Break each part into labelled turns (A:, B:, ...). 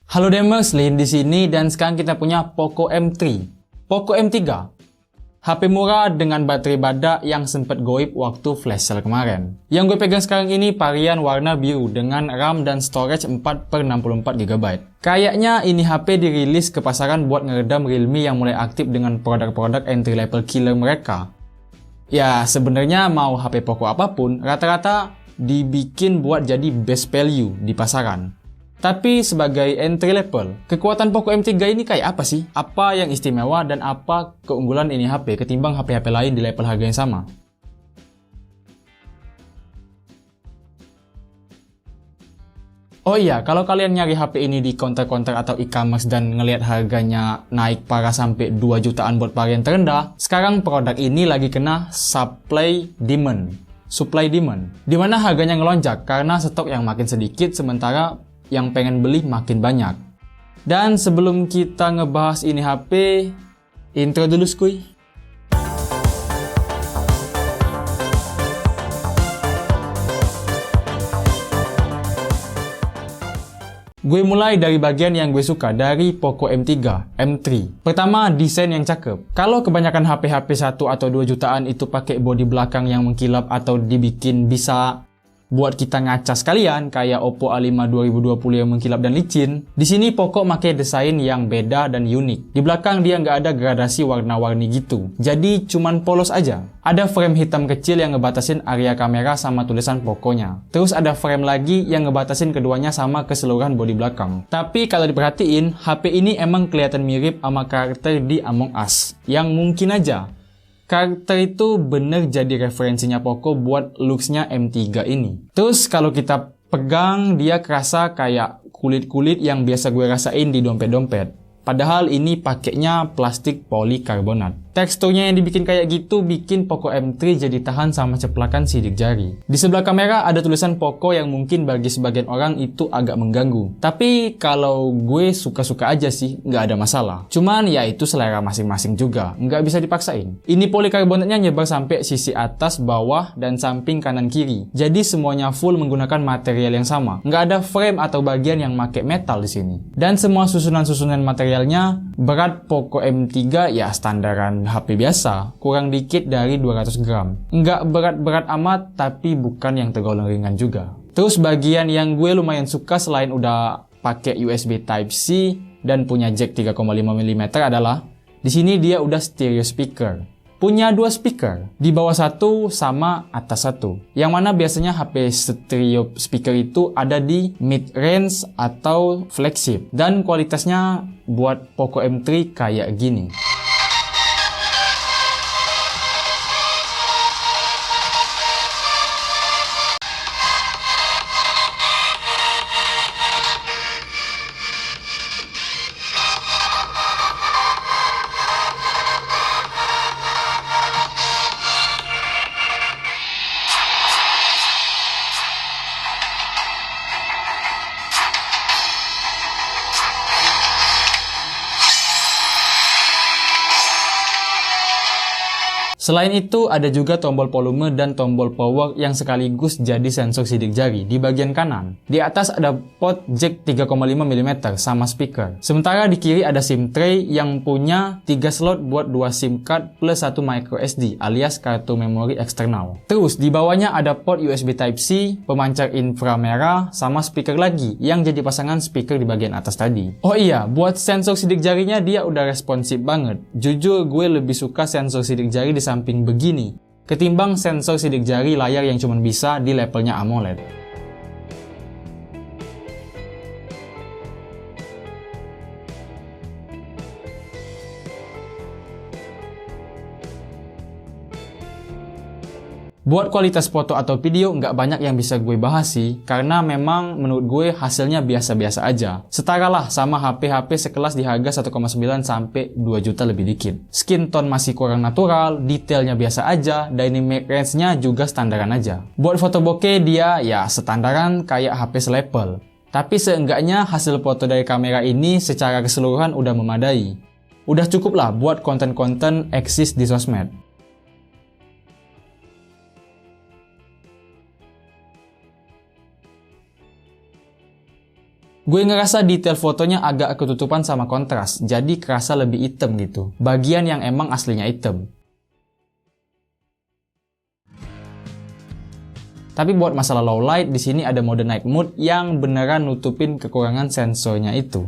A: Halo Demers, Lin di sini dan sekarang kita punya Poco M3. Poco M3, HP murah dengan baterai badak yang sempat goib waktu flash sale kemarin. Yang gue pegang sekarang ini varian warna biru dengan RAM dan storage 4/64GB. Kayaknya ini HP dirilis ke pasaran buat ngeredam Realme yang mulai aktif dengan produk-produk entry level killer mereka. Ya sebenarnya mau HP Poco apapun, rata-rata dibikin buat jadi best value di pasaran. Tapi sebagai entry level, kekuatan Poco M3 ini kayak apa sih? Apa yang istimewa dan apa keunggulan ini HP ketimbang HP-HP lain di level harga yang sama? Oh iya, kalau kalian nyari HP ini di counter-counter atau e-commerce dan ngelihat harganya naik parah sampai 2 jutaan buat varian terendah, sekarang produk ini lagi kena supply demand, dimana harganya ngelonjak karena stok yang makin sedikit sementara yang pengen beli makin banyak. Dan sebelum kita ngebahas ini HP, intro dulu skuy. Gue mulai dari bagian yang gue suka dari Poco M3, M3. Pertama, desain yang cakep. Kalau kebanyakan HP-HP 1 atau 2 jutaan itu pakai bodi belakang yang mengkilap atau dibikin bisa buat kita ngaca sekalian kayak Oppo A5 2020 yang mengkilap dan licin. Di sini Poco pakai desain yang beda dan unik. Di belakang dia nggak ada gradasi warna-warni gitu. Jadi cuman polos aja. Ada frame hitam kecil yang ngebatasin area kamera sama tulisan Poco-nya. Terus ada frame lagi yang ngebatasin keduanya sama keseluruhan bodi belakang. Tapi kalau diperhatiin, HP ini emang kelihatan mirip sama karakter di Among Us. Yang mungkin aja karakter itu bener jadi referensinya Poco buat looks-nya M3 ini. Terus kalau kita pegang, dia kerasa kayak kulit-kulit yang biasa gue rasain di dompet-dompet. Padahal ini pakainya plastik polikarbonat. Teksturnya yang dibikin kayak gitu bikin Poco M3 jadi tahan sama ceplakan sidik jari. Di sebelah kamera ada tulisan Poco yang mungkin bagi sebagian orang itu agak mengganggu. Tapi kalau gue suka-suka aja sih, nggak ada masalah. Cuman ya itu selera masing-masing juga, nggak bisa dipaksain. Ini polikarbonatnya nyebar sampai sisi atas, bawah, dan samping kanan kiri. Jadi semuanya full menggunakan material yang sama. Nggak ada frame atau bagian yang pakai metal di sini. Dan semua susunan-susunan materialnya berat Poco M3 ya standaran HP biasa, kurang dikit dari 200 gram. Nggak berat-berat amat, tapi bukan yang tergolong ringan juga. Terus bagian yang gue lumayan suka selain udah pakai USB Type-C dan punya jack 3,5 mm adalah di sini dia udah stereo speaker. Punya 2 speaker, di bawah satu sama atas satu. Yang mana biasanya HP stereo speaker itu ada di mid range atau flagship. Dan kualitasnya buat Poco M3 kayak gini. Selain itu, ada juga tombol volume dan tombol power yang sekaligus jadi sensor sidik jari di bagian kanan. Di atas ada port jack 3,5 mm sama speaker. Sementara di kiri ada SIM tray yang punya 3 slot buat 2 SIM card plus 1 micro SD alias kartu memori eksternal. Terus di bawahnya ada port USB Type-C, pemancar inframerah, sama speaker lagi yang jadi pasangan speaker di bagian atas tadi. Oh iya, buat sensor sidik jarinya dia udah responsif banget. Jujur gue lebih suka sensor sidik jari di samping begini ketimbang sensor sidik jari layar yang cuma bisa di levelnya AMOLED. Buat kualitas foto atau video nggak banyak yang bisa gue bahas sih, karena memang menurut gue hasilnya biasa-biasa aja. Setaralah sama HP-HP sekelas di harga 1,9 sampai 2 juta lebih dikit. Skin tone masih kurang natural, detailnya biasa aja, dynamic range-nya juga standaran aja. Buat foto bokeh dia ya standaran kayak HP selevel. Tapi seenggaknya hasil foto dari kamera ini secara keseluruhan udah memadai. Udah cukup lah buat konten-konten eksis di sosmed. Gue ngerasa detail fotonya agak ketutupan sama kontras, jadi kerasa lebih hitam gitu. Bagian yang emang aslinya hitam. Tapi buat masalah low light, di sini ada mode night mode yang beneran nutupin kekurangan sensornya itu.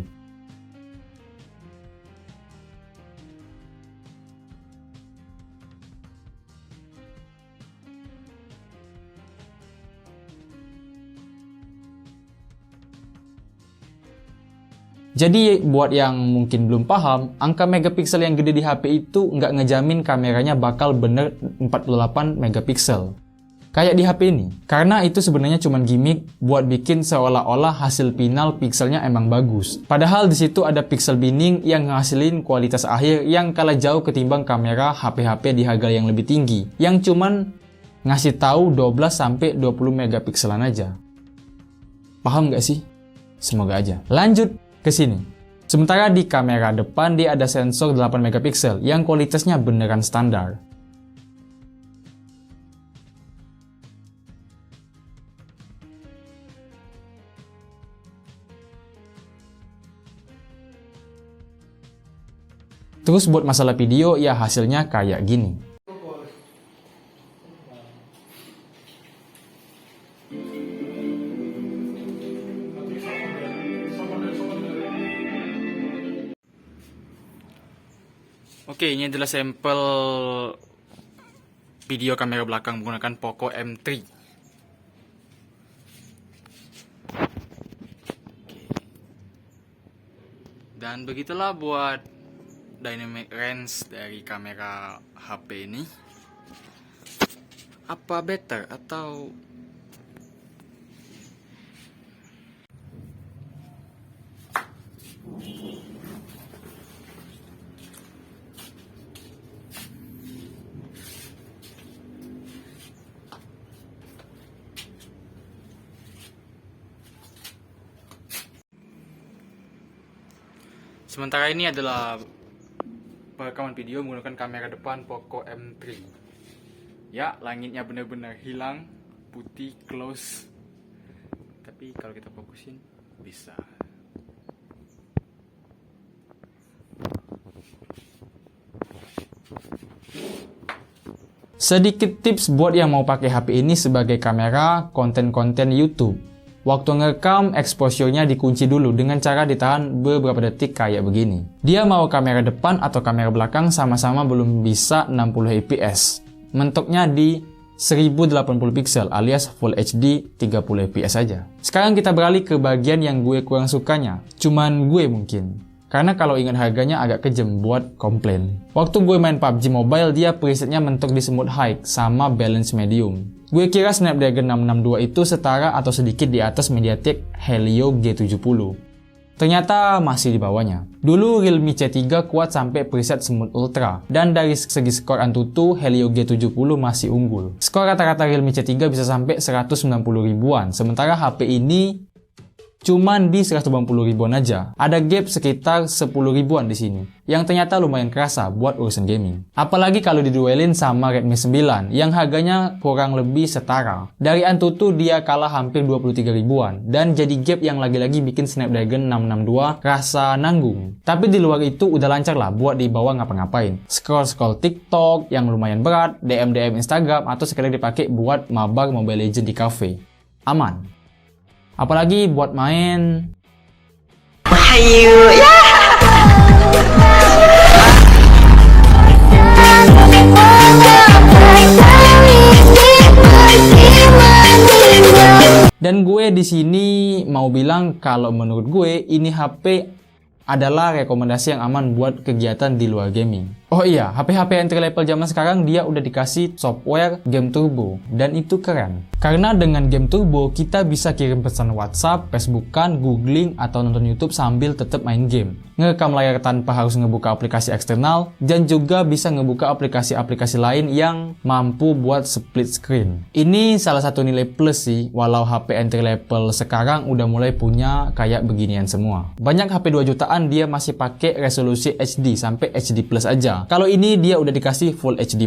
A: Jadi buat yang mungkin belum paham, angka megapiksel yang gede di HP itu nggak ngejamin kameranya bakal bener 48 megapiksel. Kayak di HP ini. Karena itu sebenarnya cuma gimmick buat bikin seolah-olah hasil final pikselnya emang bagus. Padahal di situ ada pixel binning yang ngasilin kualitas akhir yang kalah jauh ketimbang kamera HP-HP di harga yang lebih tinggi, yang cuman ngasih tahu 12-20 megapikselan aja. Paham nggak sih? Semoga aja. Lanjut ke sini. Sementara di kamera depan dia ada sensor 8 megapiksel yang kualitasnya beneran standar. Terus buat masalah video ya hasilnya kayak gini. Oke, ini adalah sampel video kamera belakang menggunakan Poco M3. Dan begitulah buat dynamic range dari kamera HP ini. Apa better atau sementara ini adalah perekaman video menggunakan kamera depan Poco M3. Ya, langitnya benar-benar hilang, putih, close. Tapi kalau kita fokusin, bisa. Sedikit tips buat yang mau pakai HP ini sebagai kamera konten-konten YouTube. Waktu ngerekam, exposure-nya dikunci dulu dengan cara ditahan beberapa detik kayak begini. Dia mau kamera depan atau kamera belakang sama-sama belum bisa 60 fps. Mentoknya di 1080 pixel alias Full HD 30 fps aja. Sekarang kita beralih ke bagian yang gue kurang sukanya. Cuman gue mungkin. Karena kalau ingat harganya agak kejem buat komplain. Waktu gue main PUBG Mobile, dia presetnya mentok di smooth high sama balance medium. Gue kira Snapdragon 662 itu setara atau sedikit di atas MediaTek Helio G70. Ternyata masih di bawahnya. Dulu Realme C3 kuat sampai preset Smooth Ultra. Dan dari segi skor Antutu, Helio G70 masih unggul. Skor rata-rata Realme C3 bisa sampai 190 ribuan. Sementara HP ini cuman di 180 ribuan aja. Ada gap sekitar 10 ribuan di sini. Yang ternyata lumayan kerasa buat urusan gaming. Apalagi kalau diduelin sama Redmi 9 yang harganya kurang lebih setara. Dari Antutu dia kalah hampir 23 ribuan dan jadi gap yang lagi-lagi bikin Snapdragon 662 rasa nanggung. Tapi di luar itu udah lancar lah buat dibawa ngapa-ngapain. Scroll-scroll TikTok yang lumayan berat, DM-DM Instagram atau sekedar dipakai buat mabar Mobile Legends di cafe. Aman. Apalagi buat main dan gue di sini mau bilang kalau menurut gue ini HP adalah rekomendasi yang aman buat kegiatan di luar gaming. Oh iya, HP-HP entry level zaman sekarang dia udah dikasih software Game Turbo dan itu keren. Karena dengan Game Turbo kita bisa kirim pesan WhatsApp, Facebookan, googling atau nonton YouTube sambil tetap main game. Ngerekam layar tanpa harus ngebuka aplikasi eksternal dan juga bisa ngebuka aplikasi-aplikasi lain yang mampu buat split screen. Ini salah satu nilai plus sih, walau HP entry level sekarang udah mulai punya kayak beginian semua. Banyak HP 2 jutaan dia masih pakai resolusi HD sampai HD plus aja. ya, kalau ini dia udah dikasih Full HD+.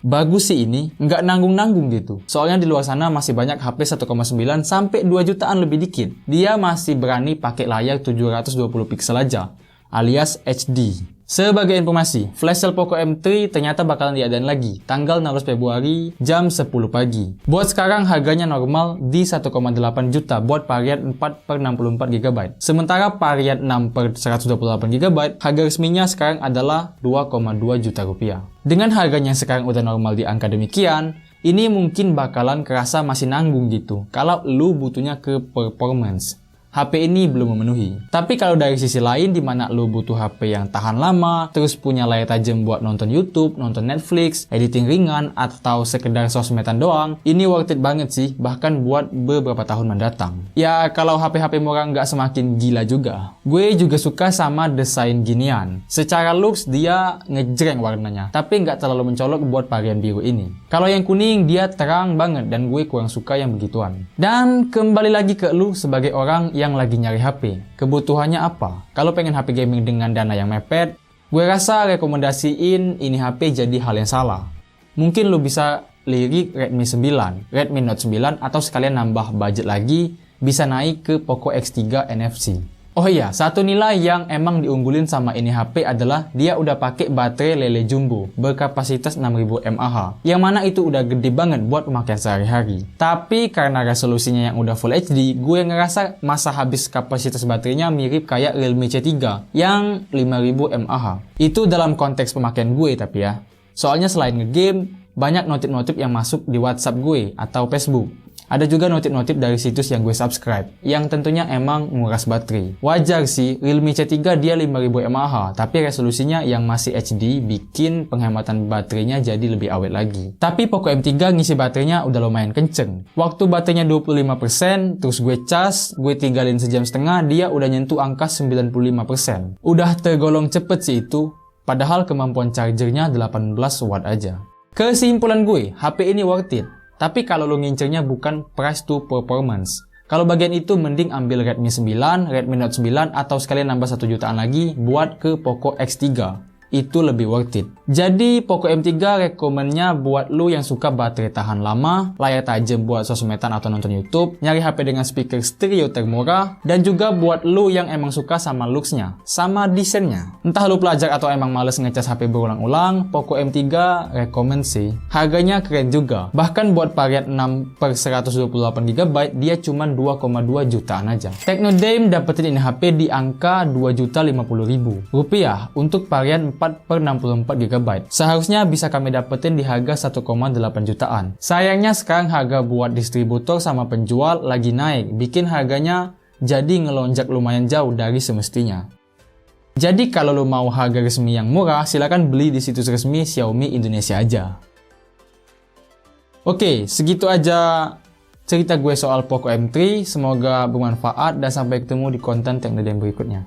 A: Bagus sih ini, nggak nanggung-nanggung gitu. Soalnya di luar sana masih banyak HP 1,9 sampai 2 jutaan lebih dikit. Dia masih berani pakai layar 720 pixel aja, alias HD. Sebagai informasi, flash sale Poco M3 ternyata bakalan diadain lagi tanggal 16 Februari jam 10 pagi. Buat sekarang harganya normal di 1,8 juta buat varian 4/64 GB. Sementara varian 6/128 GB harga resminya sekarang adalah 2,2 juta rupiah. Dengan harganya sekarang udah normal di angka demikian, ini mungkin bakalan kerasa masih nanggung gitu kalau lu butuhnya ke performance. HP ini belum memenuhi. Tapi kalau dari sisi lain di mana lu butuh HP yang tahan lama, terus punya layar tajam buat nonton YouTube, nonton Netflix, editing ringan, atau sekedar sosmedan doang, ini worth it banget sih, bahkan buat beberapa tahun mendatang. Ya kalau HP-HP murah nggak semakin gila juga. Gue juga suka sama desain ginian. Secara looks dia ngejreng warnanya, tapi nggak terlalu mencolok buat varian biru ini. Kalau yang kuning dia terang banget dan gue kurang suka yang begituan. Dan kembali lagi ke lu sebagai orang yang lagi nyari HP, kebutuhannya apa? Kalau pengen HP gaming dengan dana yang mepet, gue rasa rekomendasiin ini HP jadi hal yang salah. Mungkin lu bisa lirik Redmi 9, Redmi Note 9, atau sekalian nambah budget lagi, bisa naik ke Poco X3 NFC. Oh iya, satu nilai yang emang diunggulin sama ini HP adalah dia udah pakai baterai lele jumbo berkapasitas 6000 mAh, yang mana itu udah gede banget buat pemakaian sehari-hari. Tapi karena resolusinya yang udah Full HD, gue ngerasa masa habis kapasitas baterainya mirip kayak Realme C3 yang 5000 mAh. Itu dalam konteks pemakaian gue tapi ya. Soalnya selain ngegame, banyak notif-notif yang masuk di WhatsApp gue atau Facebook. Ada juga notif-notif dari situs yang gue subscribe, yang tentunya emang nguras baterai. Wajar sih, Realme C3 dia 5000 mAh, tapi resolusinya yang masih HD bikin penghematan baterainya jadi lebih awet lagi. Tapi Poco M3 ngisi baterainya udah lumayan kenceng. Waktu baterainya 25%, terus gue cas, gue tinggalin sejam setengah, dia udah nyentuh angka 95%. Udah tergolong cepet sih itu, padahal kemampuan chargernya 18 watt aja. Kesimpulan gue, HP ini worth it. Tapi kalau lo ngincernya bukan price to performance, kalau bagian itu mending ambil Redmi 9, Redmi Note 9, atau sekalian nambah 1 jutaan lagi buat ke Poco X3. Itu lebih worth it. Jadi Poco M3 rekomennya buat lu yang suka baterai tahan lama, layar tajam buat sosmedan atau nonton YouTube, nyari HP dengan speaker stereo termurah, dan juga buat lu yang emang suka sama looksnya, sama desainnya. Entah lu pelajar atau emang males ngecas HP berulang-ulang, Poco M3 rekomen sih. Harganya keren juga. Bahkan buat varian 6/128 GB dia cuma 2,2 jutaan aja. Teknodame dapetin ini HP di angka 2.050.000 rupiah untuk varian 4/64 GB. Seharusnya bisa kami dapetin di harga 1,8 jutaan. Sayangnya sekarang harga buat distributor sama penjual lagi naik, bikin harganya jadi ngelonjak lumayan jauh dari semestinya. Jadi kalau lo mau harga resmi yang murah, silakan beli di situs resmi Xiaomi Indonesia aja. Oke, segitu aja cerita gue soal Poco M3. Semoga bermanfaat dan sampai ketemu di konten Teknodame berikutnya.